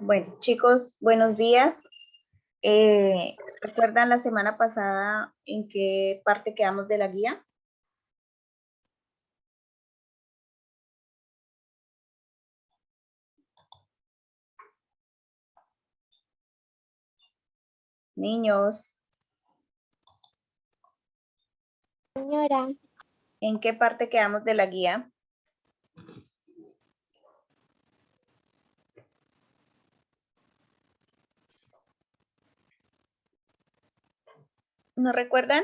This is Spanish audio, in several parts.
Bueno, chicos, buenos días. ¿Recuerdan la semana pasada en qué parte quedamos de la guía? Niños, Señora, ¿en qué parte quedamos de la guía? ¿No recuerdan?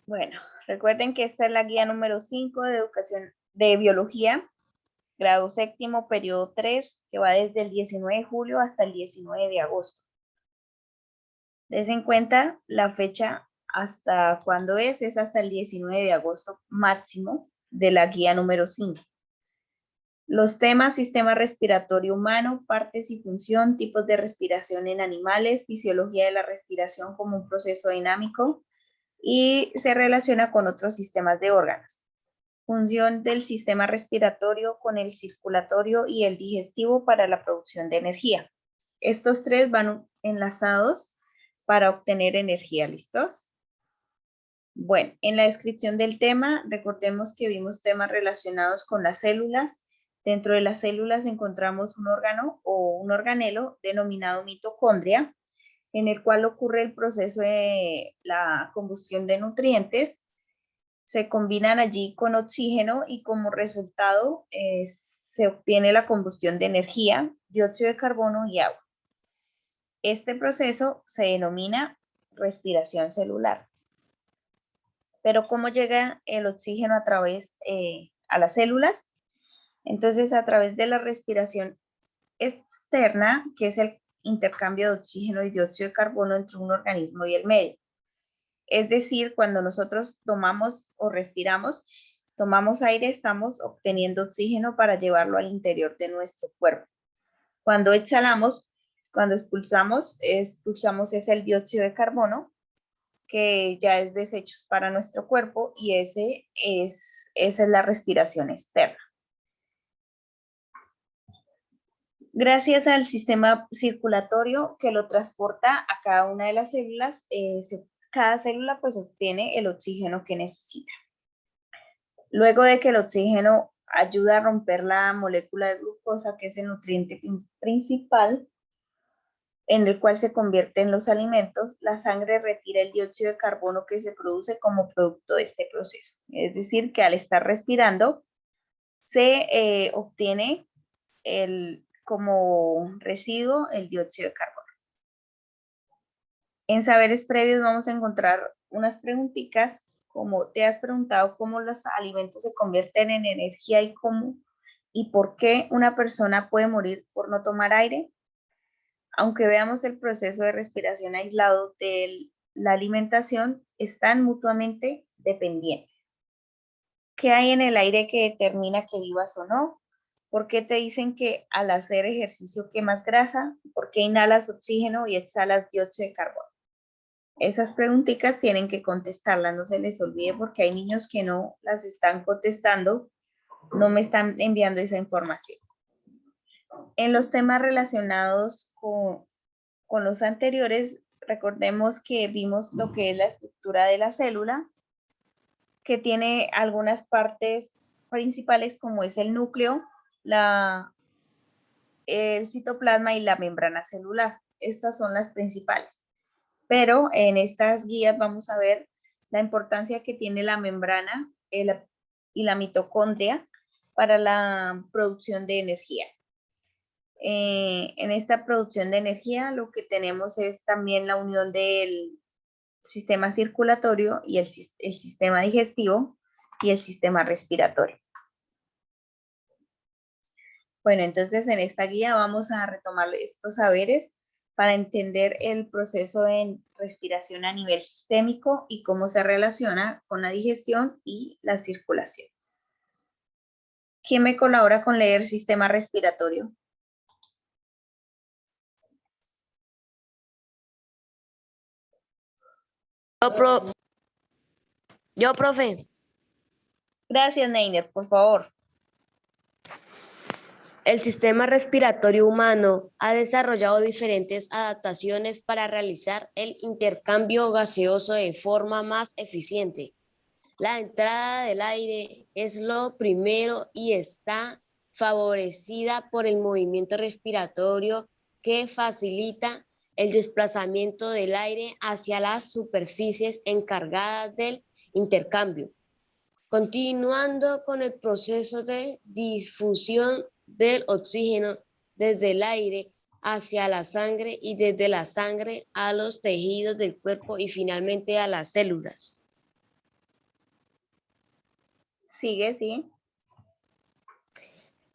Bueno, recuerden que esta es la guía número 5 de educación de biología, grado séptimo, periodo 3, que va desde el 19 de julio hasta el 19 de agosto. Des en cuenta la fecha hasta cuándo es hasta el 19 de agosto máximo de la guía número 5. Los temas: sistema respiratorio humano, partes y función, tipos de respiración en animales, fisiología de la respiración como un proceso dinámico y se relaciona con otros sistemas de órganos. Función del sistema respiratorio con el circulatorio y el digestivo para la producción de energía. Estos tres van enlazados para obtener energía. ¿Listos? Bueno, en la descripción del tema, recordemos que vimos temas relacionados con las células. Dentro de las células encontramos un órgano o un organelo denominado mitocondria, en el cual ocurre el proceso de la combustión de nutrientes. Se combinan allí con oxígeno y como resultado se obtiene la combustión de energía, dióxido de carbono y agua. Este proceso se denomina respiración celular. Pero ¿cómo llega el oxígeno a través a las células? Entonces, a través de la respiración externa, que es el intercambio de oxígeno y dióxido de carbono entre un organismo y el medio. Es decir, cuando nosotros tomamos o respiramos, tomamos aire, estamos obteniendo oxígeno para llevarlo al interior de nuestro cuerpo. Cuando exhalamos, cuando expulsamos es el dióxido de carbono, que ya es desecho para nuestro cuerpo, y esa es la respiración externa. Gracias al sistema circulatorio que lo transporta a cada una de las células, cada célula pues obtiene el oxígeno que necesita. Luego de que el oxígeno ayuda a romper la molécula de glucosa, que es el nutriente principal, en el cual se convierte en los alimentos, la sangre retira el dióxido de carbono que se produce como producto de este proceso. Es decir, que al estar respirando, se obtiene como residuo el dióxido de carbono. En saberes previos vamos a encontrar unas preguntitas, como te has preguntado cómo los alimentos se convierten en energía y cómo y por qué una persona puede morir por no tomar aire. Aunque veamos el proceso de respiración aislado de la alimentación, están mutuamente dependientes. ¿Qué hay en el aire que determina que vivas o no? ¿Por qué te dicen que al hacer ejercicio quemas grasa? ¿Por qué inhalas oxígeno y exhalas dióxido de carbono? Esas preguntitas tienen que contestarlas, no se les olvide, porque hay niños que no las están contestando, no me están enviando esa información. En los temas relacionados con los anteriores, recordemos que vimos lo que es la estructura de la célula, que tiene algunas partes principales como es el núcleo, el citoplasma y la membrana celular. Estas son las principales. Pero en estas guías vamos a ver la importancia que tiene la membrana y la mitocondria para la producción de energía. En esta producción de energía lo que tenemos es también la unión del sistema circulatorio y el sistema digestivo y el sistema respiratorio. Bueno, entonces en esta guía vamos a retomar estos saberes para entender el proceso de respiración a nivel sistémico y cómo se relaciona con la digestión y la circulación. ¿Quién me colabora con leer sistema respiratorio? Yo, profe. Gracias, Neiner, por favor. El sistema respiratorio humano ha desarrollado diferentes adaptaciones para realizar el intercambio gaseoso de forma más eficiente. La entrada del aire es lo primero y está favorecida por el movimiento respiratorio que facilita el desplazamiento del aire hacia las superficies encargadas del intercambio, continuando con el proceso de difusión del oxígeno desde el aire hacia la sangre y desde la sangre a los tejidos del cuerpo y finalmente a las células. Sigue, sí.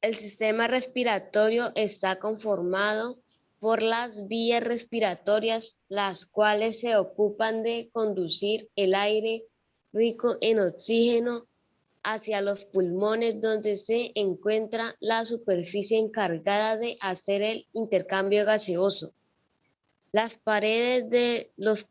El sistema respiratorio está conformado por las vías respiratorias, las cuales se ocupan de conducir el aire rico en oxígeno hacia los pulmones, donde se encuentra la superficie encargada de hacer el intercambio gaseoso. Las paredes de los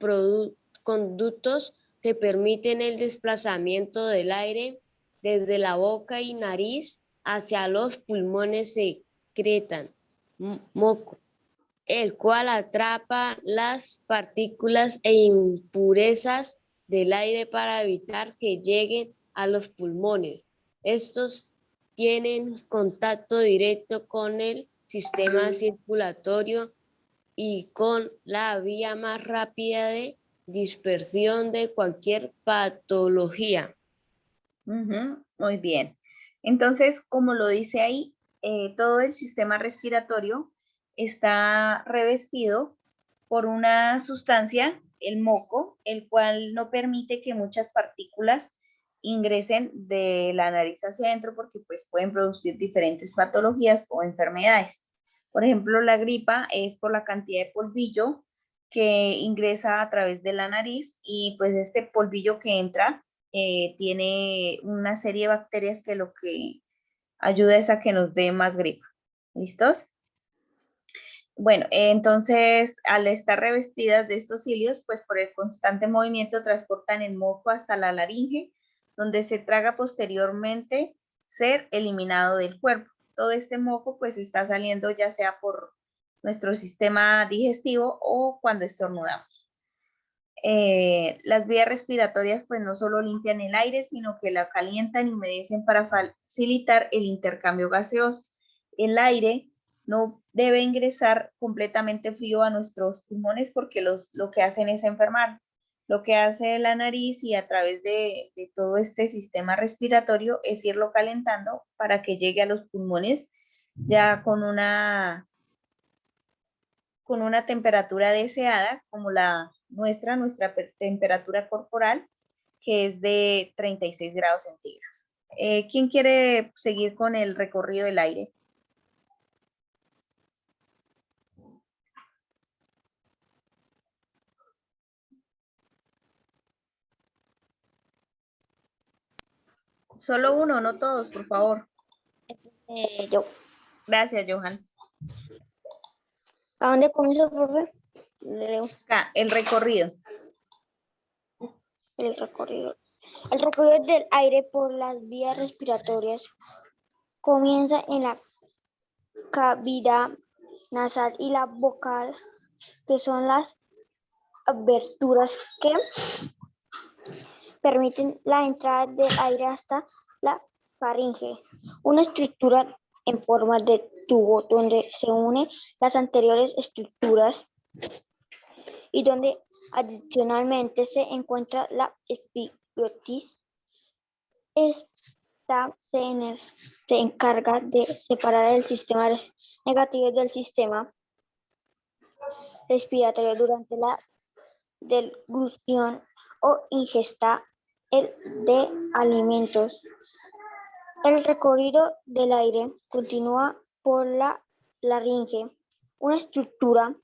conductos que permiten el desplazamiento del aire desde la boca y nariz hacia los pulmones secretan moco, el cual atrapa las partículas e impurezas del aire para evitar que lleguen a los pulmones. Estos tienen contacto directo con el sistema circulatorio y con la vía más rápida de dispersión de cualquier patología. Muy bien. Entonces, como lo dice ahí, todo el sistema respiratorio está revestido por una sustancia, el moco, el cual no permite que muchas partículas ingresen de la nariz hacia adentro porque pues pueden producir diferentes patologías o enfermedades. Por ejemplo, la gripa es por la cantidad de polvillo que ingresa a través de la nariz y pues este polvillo que entra tiene una serie de bacterias que lo que ayuda es a que nos dé más gripa. ¿Listos? Bueno, entonces al estar revestidas de estos cilios, pues por el constante movimiento transportan el moco hasta la laringe, donde se traga posteriormente ser eliminado del cuerpo. Todo este moco pues está saliendo ya sea por nuestro sistema digestivo o cuando estornudamos. Las vías respiratorias pues no solo limpian el aire, sino que la calientan y humedecen para facilitar el intercambio gaseoso. El aire no debe ingresar completamente frío a nuestros pulmones porque lo que hacen es enfermar. Lo que hace la nariz y a través de todo este sistema respiratorio es irlo calentando para que llegue a los pulmones ya con una temperatura deseada, como la nuestra temperatura corporal, que es de 36 grados centígrados. ¿Quién quiere seguir con el recorrido del aire? Solo uno, no todos, por favor. Yo. Gracias, Johan. ¿A dónde comienzo, profe? Leo Acá, el recorrido. el recorrido. El recorrido del aire por las vías respiratorias comienza en la cavidad nasal y la vocal, que son las aberturas que permiten la entrada del aire hasta la faringe, una estructura en forma de tubo donde se unen las anteriores estructuras y donde adicionalmente se encuentra la epiglotis. Esta se encarga de separar el sistema negativo del sistema respiratorio durante la deglución o ingesta de alimentos. El recorrido del aire continúa por la laringe, una estructura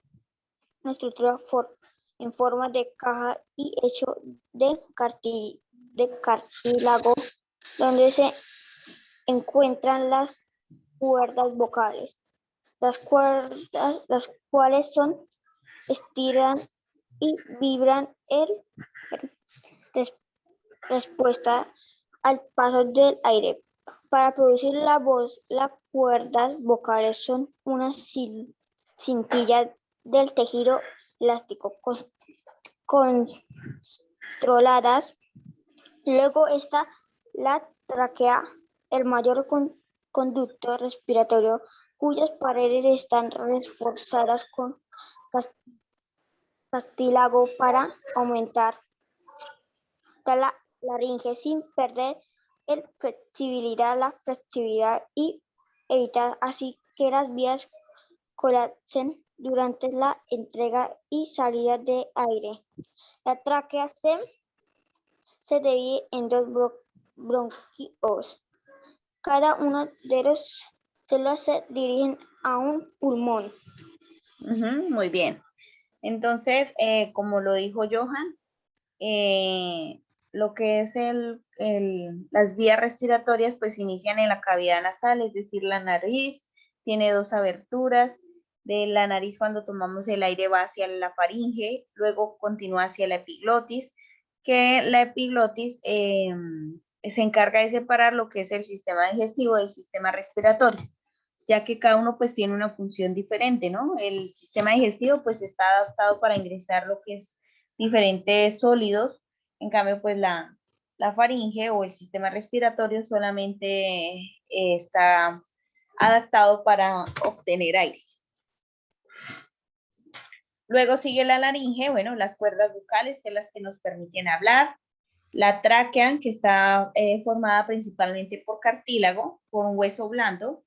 en forma de caja y hecho de cartílago, donde se encuentran las cuerdas vocales, las cuales estiran y vibran en respuesta al paso del aire. Para producir la voz, la cuerdas vocales son unas cintillas del tejido elástico controladas. Luego está la tráquea, el mayor conducto respiratorio, cuyas paredes están reforzadas con cartílago para aumentar la laringe sin perder la flexibilidad y evitar así que las vías colapsen durante la entrega y salida de aire. La tráquea se divide en dos bronquios. Cada uno de los células se dirigen a un pulmón. Muy bien. Entonces, como lo dijo Johan, lo que es las vías respiratorias pues inician en la cavidad nasal, es decir, la nariz tiene dos aberturas. De la nariz cuando tomamos el aire va hacia la faringe, luego continúa hacia la epiglotis, que la epiglotis se encarga de separar lo que es el sistema digestivo del sistema respiratorio, ya que cada uno pues tiene una función diferente, ¿no? El sistema digestivo pues está adaptado para ingresar lo que es diferentes sólidos, en cambio pues la faringe o el sistema respiratorio solamente está adaptado para obtener aire. Luego sigue la laringe, bueno, las cuerdas vocales, que son las que nos permiten hablar. La tráquea, que está formada principalmente por cartílago, por un hueso blando.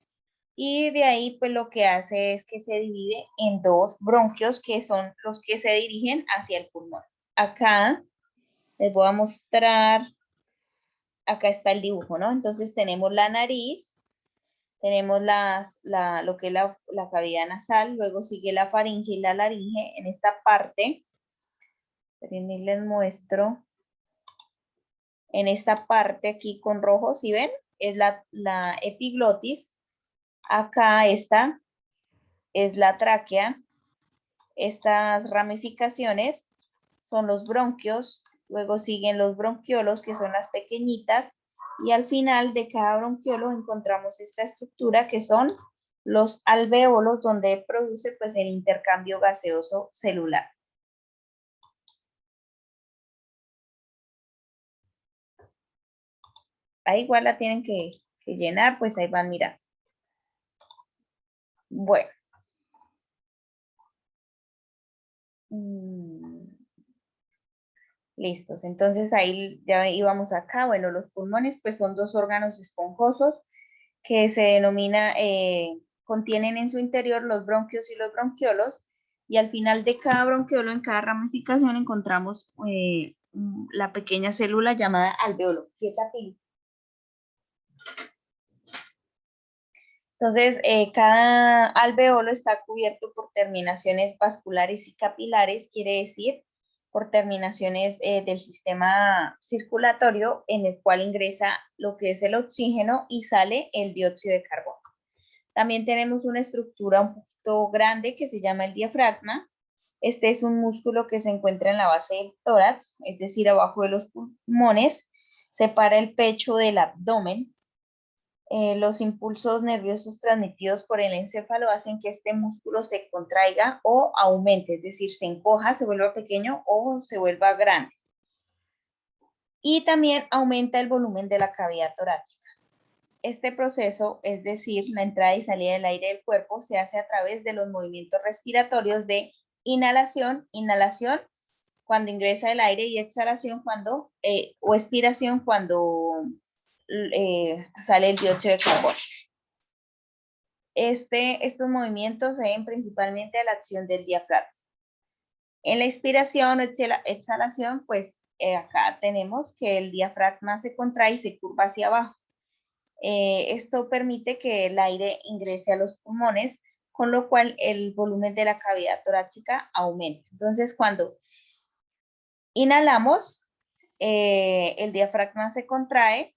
Y de ahí, pues lo que hace es que se divide en dos bronquios, que son los que se dirigen hacia el pulmón. Acá les voy a mostrar, acá está el dibujo, ¿no? Entonces tenemos la nariz, tenemos lo que es la cavidad nasal, luego sigue la faringe y la laringe. En esta parte, les muestro, en esta parte aquí con rojo, ¿sí ven? Es la epiglotis. Acá esta es la tráquea. Estas ramificaciones son los bronquios, luego siguen los bronquiolos, que son las pequeñitas, y al final de cada bronquiolo encontramos esta estructura que son los alvéolos, donde produce pues el intercambio gaseoso celular. Ahí igual la tienen que llenar, pues ahí van mirando. Bueno. Listos, entonces ahí ya íbamos acá. Bueno, los pulmones pues son dos órganos esponjosos que se denomina, contienen en su interior los bronquios y los bronquiolos, y al final de cada bronquiolo, en cada ramificación, encontramos la pequeña célula llamada alveolo. Entonces, cada alveolo está cubierto por terminaciones vasculares y capilares, quiere decir por terminaciones del sistema circulatorio, en el cual ingresa lo que es el oxígeno y sale el dióxido de carbono. También tenemos una estructura un poquito grande que se llama el diafragma. Este es un músculo que se encuentra en la base del tórax, es decir, abajo de los pulmones, separa el pecho del abdomen. Los impulsos nerviosos transmitidos por el encéfalo hacen que este músculo se contraiga o aumente, es decir, se encoja, se vuelva pequeño o se vuelva grande. Y también aumenta el volumen de la cavidad torácica. Este proceso, es decir, la entrada y salida del aire del cuerpo, se hace a través de los movimientos respiratorios de inhalación, cuando ingresa el aire, y exhalación o expiración cuando sale el dióxido de carbono. Estos movimientos se deben principalmente a la acción del diafragma. En la inspiración o exhalación, pues acá tenemos que el diafragma se contrae y se curva hacia abajo. Esto permite que el aire ingrese a los pulmones, con lo cual el volumen de la cavidad torácica aumenta. Entonces, cuando inhalamos, el diafragma se contrae,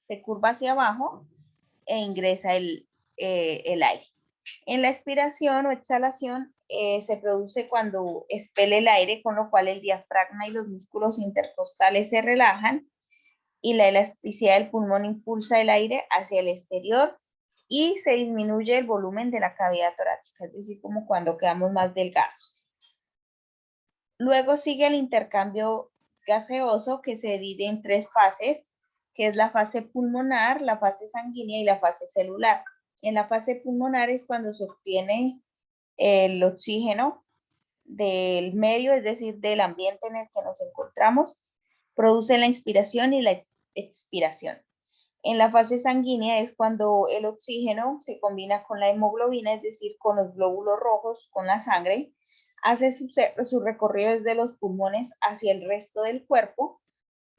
se curva hacia abajo e ingresa el aire. En la expiración o exhalación se produce cuando expele el aire, con lo cual el diafragma y los músculos intercostales se relajan y la elasticidad del pulmón impulsa el aire hacia el exterior y se disminuye el volumen de la cavidad torácica, es decir, como cuando quedamos más delgados. Luego sigue el intercambio gaseoso que se divide en 3 fases, que es la fase pulmonar, la fase sanguínea y la fase celular. En la fase pulmonar es cuando se obtiene el oxígeno del medio, es decir, del ambiente en el que nos encontramos, produce la inspiración y la expiración. En la fase sanguínea es cuando el oxígeno se combina con la hemoglobina, es decir, con los glóbulos rojos, con la sangre, hace su recorrido desde los pulmones hacia el resto del cuerpo,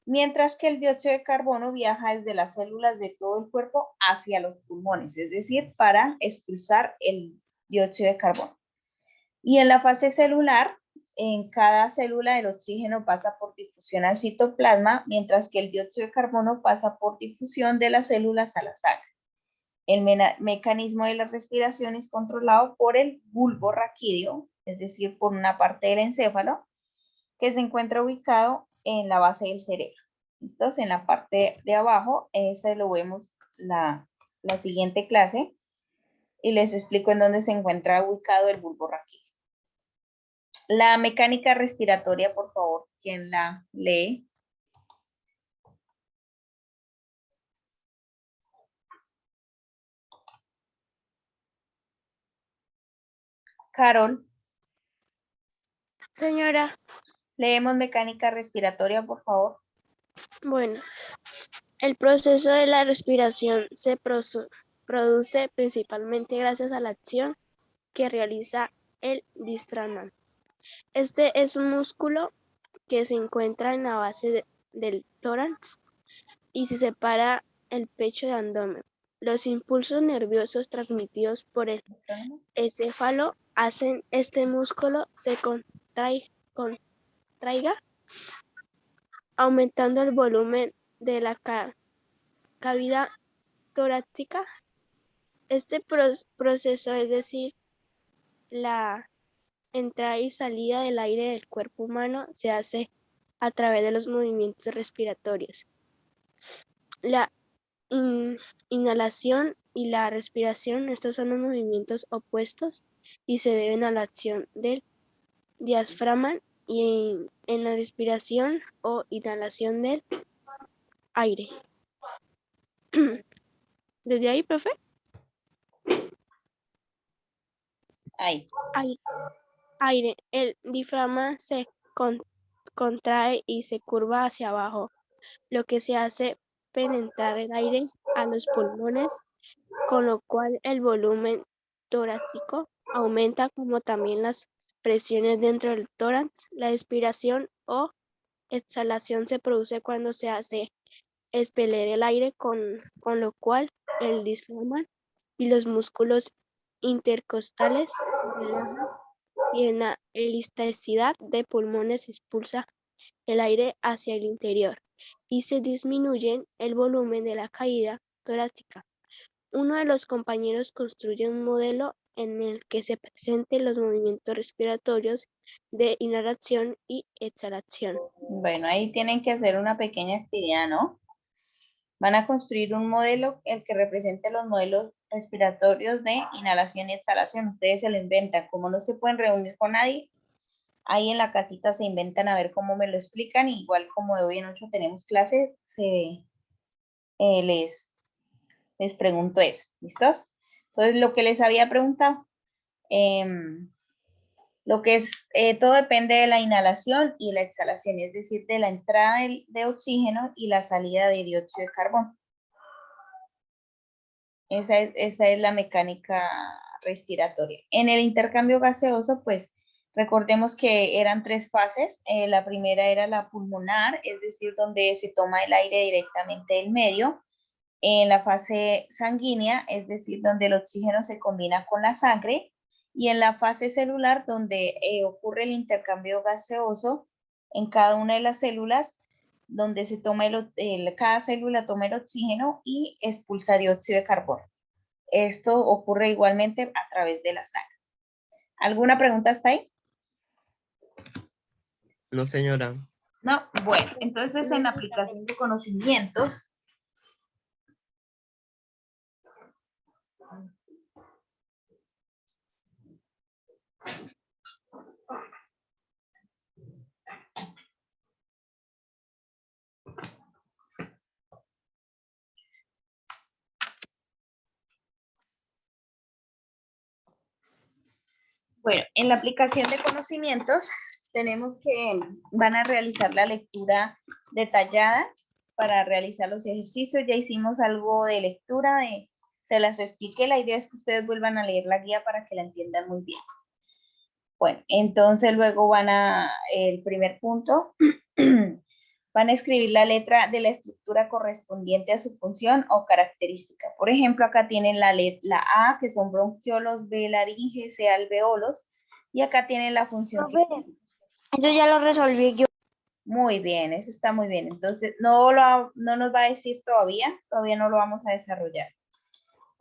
mientras que el dióxido de carbono viaja desde las células de todo el cuerpo hacia los pulmones, es decir, para expulsar el dióxido de carbono. Y en la fase celular, en cada célula el oxígeno pasa por difusión al citoplasma, mientras que el dióxido de carbono pasa por difusión de las células a la sangre. El mecanismo de la respiración es controlado por el bulbo raquídeo, es decir, por una parte del encéfalo, que se encuentra ubicado en la base del cerebro. ¿Listos? En la parte de abajo, ese lo vemos la siguiente clase, y les explico en dónde se encuentra ubicado el bulbo raquídeo. La mecánica respiratoria, por favor, ¿quién la lee? Carol, Señora, leemos mecánica respiratoria, por favor. bueno, el proceso de la respiración se produce principalmente gracias a la acción que realiza el diafragma. Este es un músculo que se encuentra en la base del tórax y se separa el pecho del abdomen. Los impulsos nerviosos transmitidos por el encéfalo hacen este músculo se contraiga, aumentando el volumen de la cavidad torácica. Este proceso, es decir, la entrada y salida del aire del cuerpo humano, se hace a través de los movimientos respiratorios. La inhalación y la respiración, estos son los movimientos opuestos y se deben a la acción del diafragma y en la respiración o inhalación del aire. ¿Desde ahí, profe? Ahí. Aire. El diafragma se contrae y se curva hacia abajo, lo que se hace penetrar el aire a los pulmones, con lo cual el volumen torácico aumenta, como también las presiones dentro del tórax. La expiración o exhalación se produce cuando se hace expeler el aire, con lo cual el diafragma y los músculos intercostales se relajan y en la elasticidad de pulmones se expulsa el aire hacia el interior y se disminuye el volumen de la cavidad torácica. Uno de los compañeros construye un modelo en el que se presenten los movimientos respiratorios de inhalación y exhalación. Bueno, ahí tienen que hacer una pequeña actividad, ¿no? Van a construir un modelo el que represente los modelos respiratorios de inhalación y exhalación. Ustedes se lo inventan. Como no se pueden reunir con nadie, ahí en la casita se inventan a ver cómo me lo explican. Y igual como de hoy en 8 tenemos clases, les pregunto eso. ¿Listos? Entonces, lo que les había preguntado, lo que es, todo depende de la inhalación y la exhalación, es decir, de la entrada de oxígeno y la salida de dióxido de carbono. Esa es la mecánica respiratoria. En el intercambio gaseoso, pues recordemos que eran 3 fases. La primera era la pulmonar, es decir, donde se toma el aire directamente del medio. En la fase sanguínea, es decir, donde el oxígeno se combina con la sangre. Y en la fase celular, donde ocurre el intercambio gaseoso en cada una de las células, donde se toma cada célula toma el oxígeno y expulsa dióxido de carbono. Esto ocurre igualmente a través de la sangre. ¿Alguna pregunta hasta ahí? No, señora. No, bueno, entonces en la aplicación de conocimientos, Bueno, en la aplicación de conocimientos tenemos que van a realizar la lectura detallada para realizar los ejercicios. Ya hicimos algo de lectura, se las expliqué. La idea es que ustedes vuelvan a leer la guía para que la entiendan muy bien. Bueno, entonces luego el primer punto, van a escribir la letra de la estructura correspondiente a su función o característica. Por ejemplo, acá tienen la A, que son bronquiolos, B, laringe, C, alveolos, y acá tienen la función. Eso ya lo resolví yo. Muy bien, eso está muy bien. Entonces, no nos va a decir todavía no lo vamos a desarrollar.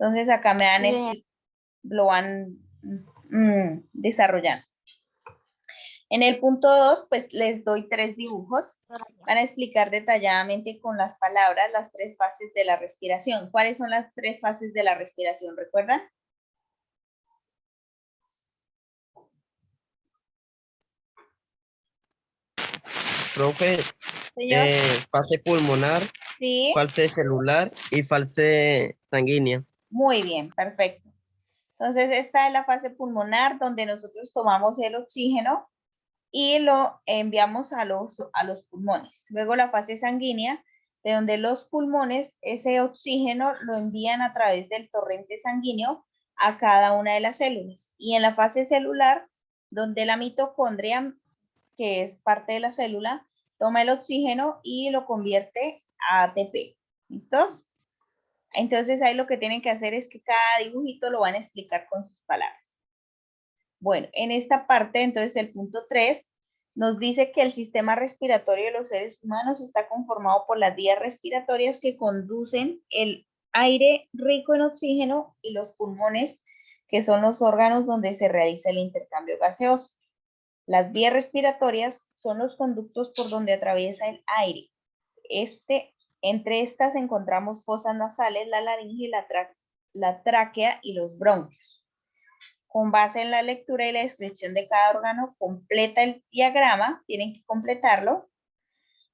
Entonces, acá lo van desarrollando. En el punto 2, pues les doy 3 dibujos. Van a explicar detalladamente con las palabras las 3 fases de la respiración. ¿Cuáles son las 3 fases de la respiración? ¿Recuerdan? Profe, Señor. fase pulmonar, Sí. fase celular y fase sanguínea. Muy bien, perfecto. Entonces, esta es la fase pulmonar donde nosotros tomamos el oxígeno y lo enviamos a los pulmones. Luego la fase sanguínea, de donde los pulmones, ese oxígeno lo envían a través del torrente sanguíneo a cada una de las células. Y en la fase celular, donde la mitocondria, que es parte de la célula, toma el oxígeno y lo convierte a ATP. ¿Listos? Entonces ahí lo que tienen que hacer es que cada dibujito lo van a explicar con sus palabras. Bueno, en esta parte, entonces el punto 3 nos dice que el sistema respiratorio de los seres humanos está conformado por las vías respiratorias que conducen el aire rico en oxígeno y los pulmones, que son los órganos donde se realiza el intercambio gaseoso. Las vías respiratorias son los conductos por donde atraviesa el aire. Entre estas encontramos fosas nasales, la laringe, la tráquea y los bronquios. Con base en la lectura y la descripción de cada órgano, completa el diagrama, tienen que completarlo,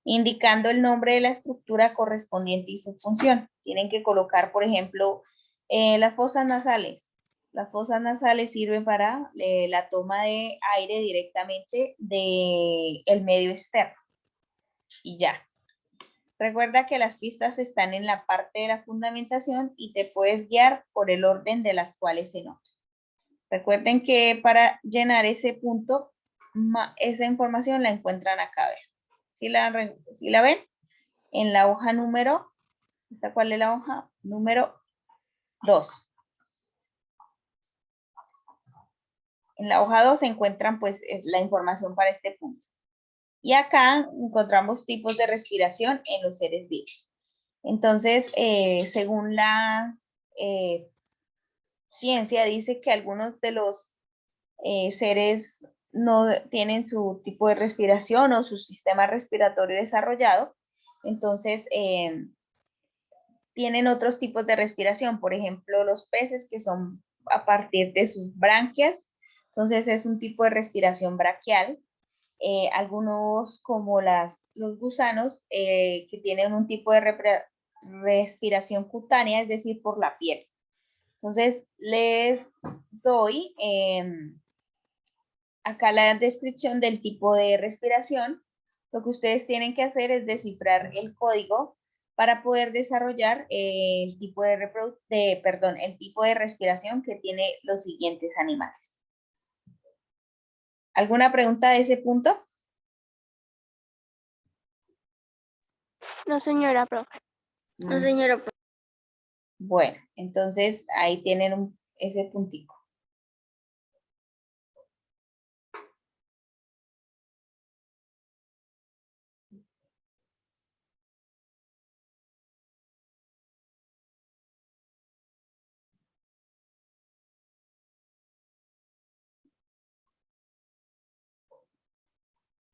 indicando el nombre de la estructura correspondiente y su función. Tienen que colocar, por ejemplo, las fosas nasales. Las fosas nasales sirven para la toma de aire directamente del medio externo. Y ya. Recuerda que las pistas están en la parte de la fundamentación y te puedes guiar por el orden de las cuales se nota. Recuerden que para llenar ese punto, esa información la encuentran acá. ¿Sí la ven? En la hoja número, ¿esta cuál es la hoja? Número 2. En la hoja 2 se encuentran pues la información para este punto. Y acá encontramos tipos de respiración en los seres vivos. Entonces, según la ciencia, dice que algunos de los seres no tienen su tipo de respiración o su sistema respiratorio desarrollado, entonces tienen otros tipos de respiración, por ejemplo, los peces que son a partir de sus branquias, entonces es un tipo de respiración braquial. Algunos como los gusanos que tienen un tipo de respiración cutánea, es decir, por la piel. Entonces, les doy acá la descripción del tipo de respiración. Lo que ustedes tienen que hacer es descifrar el código para poder desarrollar el tipo de respiración que tiene los siguientes animales. ¿Alguna pregunta de ese punto? No, señora, profe. No, señora. Bueno, entonces ahí tienen ese puntico.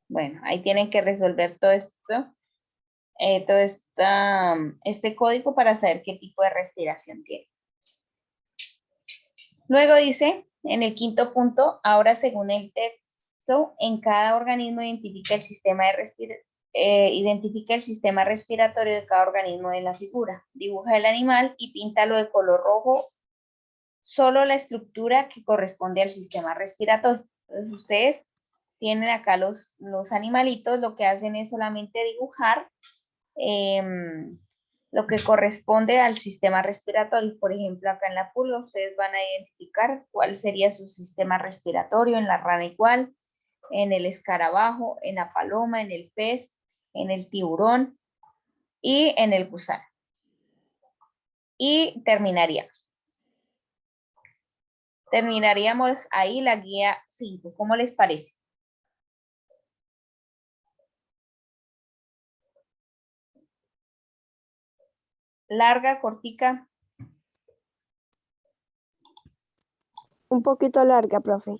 Bueno, ahí tienen que resolver todo esto, este código para saber qué tipo de respiración tiene. Luego dice, en el quinto punto, ahora según el texto, en cada organismo identifica el sistema respiratorio de cada organismo de la figura. Dibuja el animal y píntalo de color rojo solo la estructura que corresponde al sistema respiratorio. Entonces ustedes tienen acá los animalitos, lo que hacen es solamente dibujar lo que corresponde al sistema respiratorio. Por ejemplo, acá en la pulga ustedes van a identificar cuál sería su sistema respiratorio, en la rana igual, en el escarabajo, en la paloma, en el pez, en el tiburón y en el gusano. Y terminaríamos. Terminaríamos ahí la guía 5. ¿Cómo les parece? Larga, cortica. Un poquito larga, profe.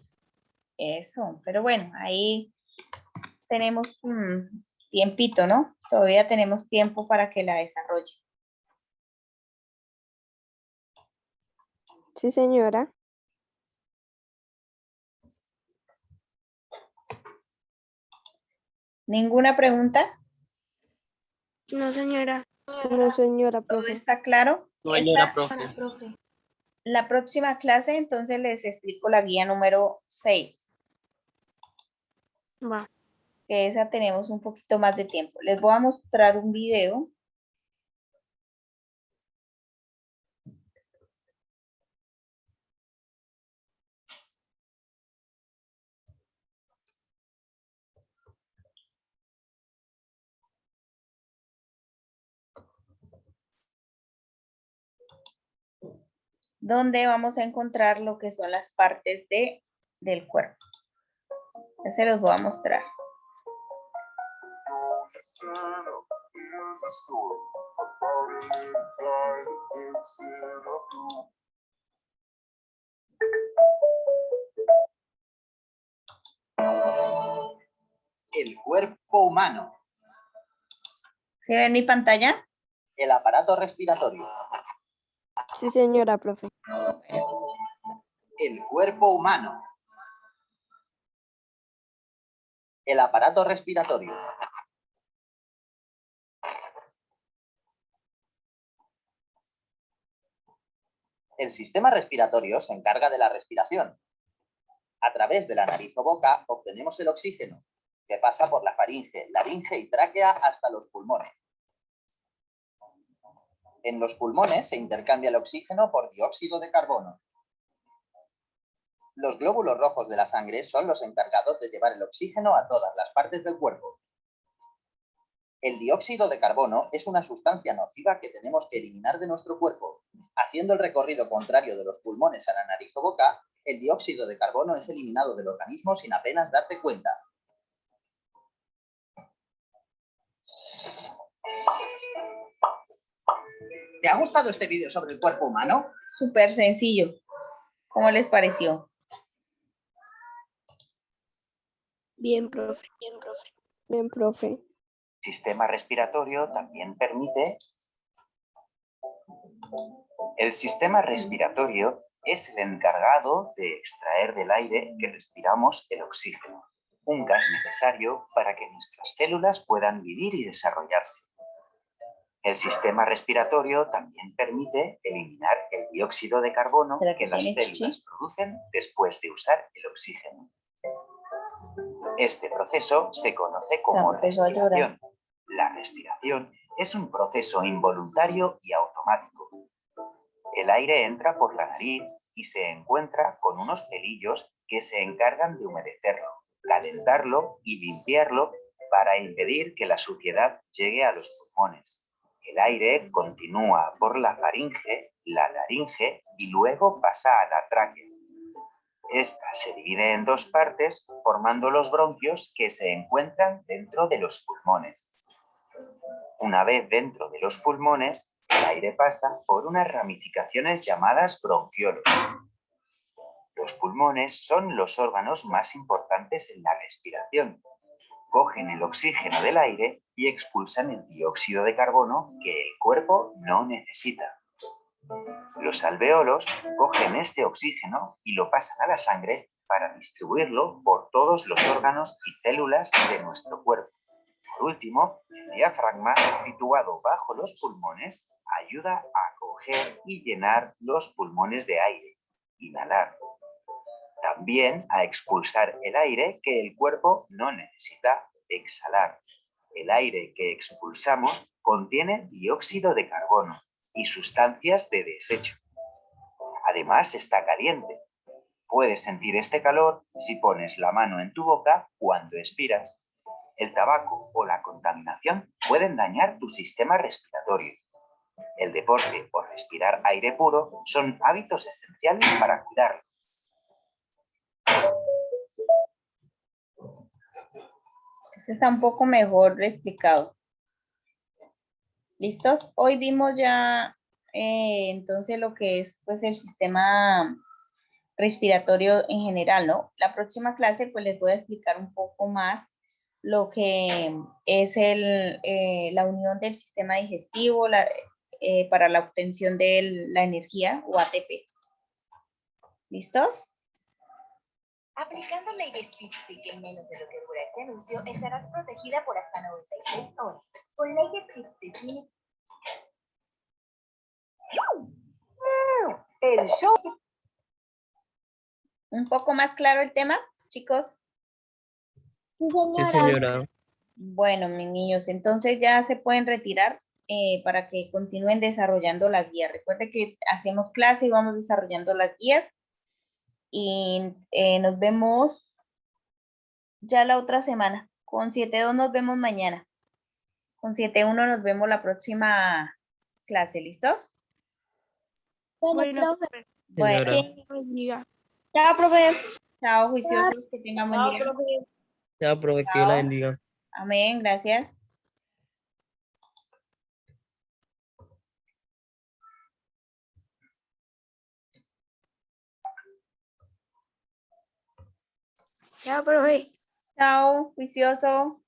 Eso, pero bueno, ahí tenemos tiempito, ¿no? Todavía tenemos tiempo para que la desarrolle. Sí, señora. ¿Ninguna pregunta? No, señora. No, señora, ¿Todo profe. está claro? Señora profe. La próxima clase, entonces les explico la guía número 6, Va. que esa tenemos un poquito más de tiempo. Les voy a mostrar un video. Donde vamos a encontrar lo que son las partes del cuerpo. Ya se los voy a mostrar. El cuerpo humano, ¿Sí ven mi pantalla? el aparato respiratorio, Sí, señora, profe. el cuerpo humano, el aparato respiratorio, el sistema respiratorio se encarga de la respiración. A través de la nariz o boca obtenemos el oxígeno, que pasa por la faringe, laringe y tráquea hasta los pulmones. En los pulmones se intercambia el oxígeno por dióxido de carbono. Los glóbulos rojos de la sangre son los encargados de llevar el oxígeno a todas las partes del cuerpo. El dióxido de carbono es una sustancia nociva que tenemos que eliminar de nuestro cuerpo. Haciendo el recorrido contrario de los pulmones a la nariz o boca, el dióxido de carbono es eliminado del organismo sin apenas darte cuenta. ¿Te ha gustado este vídeo sobre el cuerpo humano? Súper sencillo. ¿Cómo les pareció? Bien, profe. Bien, profe. Bien, profe. El sistema respiratorio también permite... El sistema respiratorio es el encargado de extraer del aire que respiramos el oxígeno, un gas necesario para que nuestras células puedan vivir y desarrollarse. El sistema respiratorio también permite eliminar el dióxido de carbono que las células producen después de usar el oxígeno. Este proceso se conoce como respiración. La respiración es un proceso involuntario y automático. El aire entra por la nariz y se encuentra con unos pelillos que se encargan de humedecerlo, calentarlo y limpiarlo para impedir que la suciedad llegue a los pulmones. El aire continúa por la faringe, la laringe y luego pasa a la tráquea. Esta se divide en dos partes, formando los bronquios que se encuentran dentro de los pulmones. Una vez dentro de los pulmones, el aire pasa por unas ramificaciones llamadas bronquiolos. Los pulmones son los órganos más importantes en la respiración. Cogen el oxígeno del aire y expulsan el dióxido de carbono que el cuerpo no necesita. Los alvéolos cogen este oxígeno y lo pasan a la sangre para distribuirlo por todos los órganos y células de nuestro cuerpo. Por último, el diafragma, situado bajo los pulmones, ayuda a coger y llenar los pulmones de aire, inhalar. También a expulsar el aire que el cuerpo no necesita, exhalar. El aire que expulsamos contiene dióxido de carbono y sustancias de desecho. Además está caliente. Puedes sentir este calor si pones la mano en tu boca cuando expiras. El tabaco o la contaminación pueden dañar tu sistema respiratorio. El deporte o respirar aire puro son hábitos esenciales para cuidarlo. Este está un poco mejor explicado. ¿Listos? Hoy vimos ya entonces lo que es pues el sistema respiratorio en general, ¿no? La próxima clase pues les voy a explicar un poco más lo que es la unión del sistema digestivo para la obtención de la energía o ATP. ¿Listos? Aplicando Ley Split en menos de lo que dura este anuncio, estarás protegida por hasta 96 horas. Con Ley Split el show. ¿Un poco más claro el tema, chicos? Sí, Sí, señora. señora. Bueno, mis niños, entonces ya se pueden retirar para que continúen desarrollando las guías. Recuerden que hacemos clase y vamos desarrollando las guías. Y nos vemos ya la otra semana. Con 7.2 nos vemos mañana. Con 7.1 nos vemos la próxima clase. ¿Listos? Bueno, profe. Señora. Bueno, Chao, profe. chao, juiciosos, que tengan buen día. Ya, profe, que Dios la bendiga. Amén, gracias. Chao, profe. Chao, juicioso.